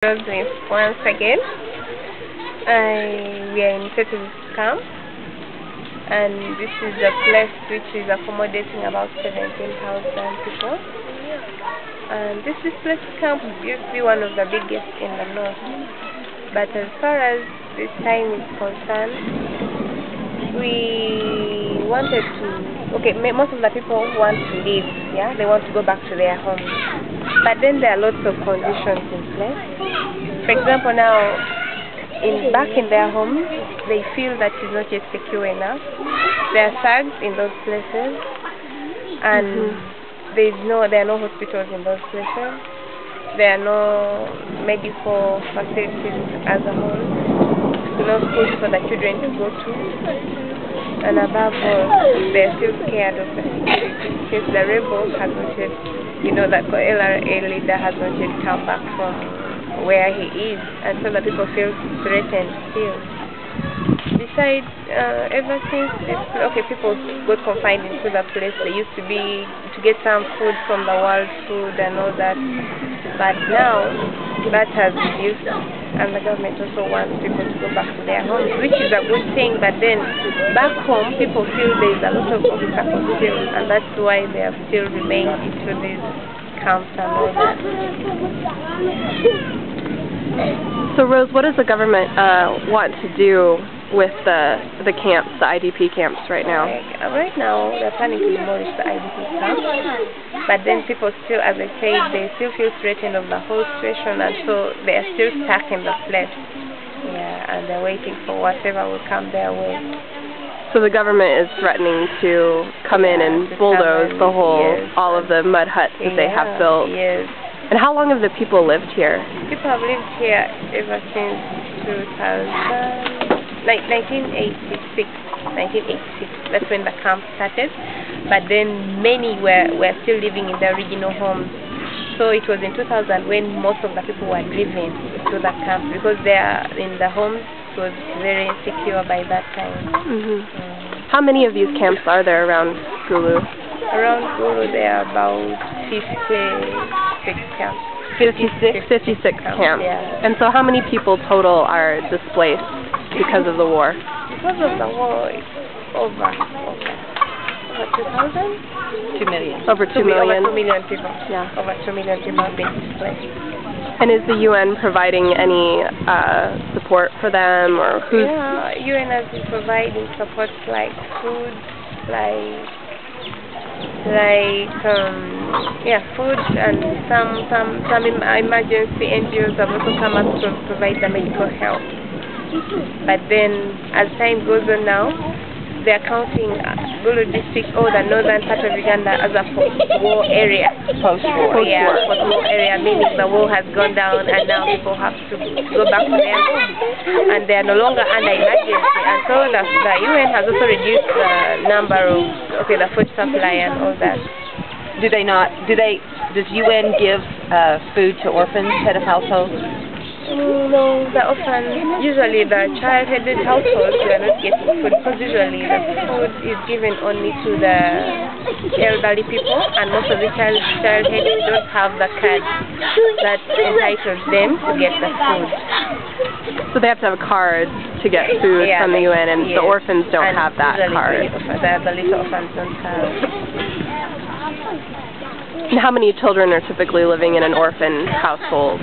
Once again, we are in Settles camp, and this is a place which is accommodating about 17,000 people. And this place camp used to be one of the biggest in the north, but as far as this time is concerned, we wanted to, most of the people want to leave, they want to go back to their homes, but then there are lots of conditions in place. For example, now, back in their homes, they feel that it's not yet secure enough. There are thugs in those places, and there are no hospitals in those places. There are no medical facilities as a whole. No schools for the children to go to. And above all, they're still scared of the security since the rebel has not yet, that LRA leader has not yet come back from where he is, and so the people feel threatened still. Besides, ever since people got confined into the place, they used to be to get some food from the world food and all that, but now that has reduced, and the government also wants people to go back to their homes, which is a good thing, but then back home people feel there is a lot of obstacles still, and that's why they have still remained into these camps and all that. So Rose, what does the government want to do with the camps, the IDP camps right now? Right now, they're planning to demolish the IDP camps, but then people still, as I said, they still feel threatened of the whole situation, and so they are still stuck in the place. And they're waiting for whatever will come their way. So the government is threatening to come in and bulldoze the whole, all of the mud huts that they have built. Yes. And how long have the people lived here? People have lived here ever since 1986. That's when the camp started. But then many were still living in their original homes. So it was in 2000 when most of the people were driven to the camp because they are in the homes. It was very insecure by that time. How many of these camps are there around Gulu? Around Gulu there are about 56 camps. 56 camps. Yeah. And so how many people total are displaced because of the war? Because of the war, it's over 2,000? 2 million. Over 2 million? Over 2 million people. Yeah. Over 2 million people have been displaced. And is the UN providing any support for them, or who's? Yeah, UN has been providing support like food, food, and some emergency NGOs have also come up to provide the medical help. But then, as time goes on now, they are counting Gulu district or the northern part of Uganda as a post-war area. Post-war area, meaning the war has gone down and now people have to go back to their homes, and they are no longer under emergency. And so the UN has also reduced the number of the food supply and all that. Does UN give food to orphans, head of households? No, the orphans, usually the child-headed households, they are not getting food because usually the food is given only to the elderly people, and most of the child-headed don't have the card that entitles them to get the food. So they have to have a card to get food from the UN, and the orphans don't have that card. The little orphans don't have. And how many children are typically living in an orphan household?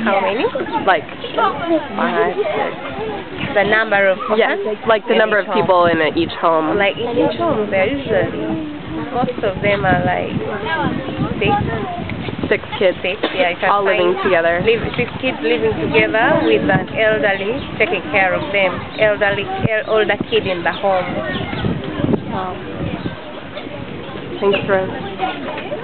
How many? Like the number of orphans? Yes, like the number of people in each home. Like in each home, they're usually, most of them are like 6 kids. All living together. 6 kids living together with an elderly taking care of them. Older kid in the home. Wow. Thanks, Rose.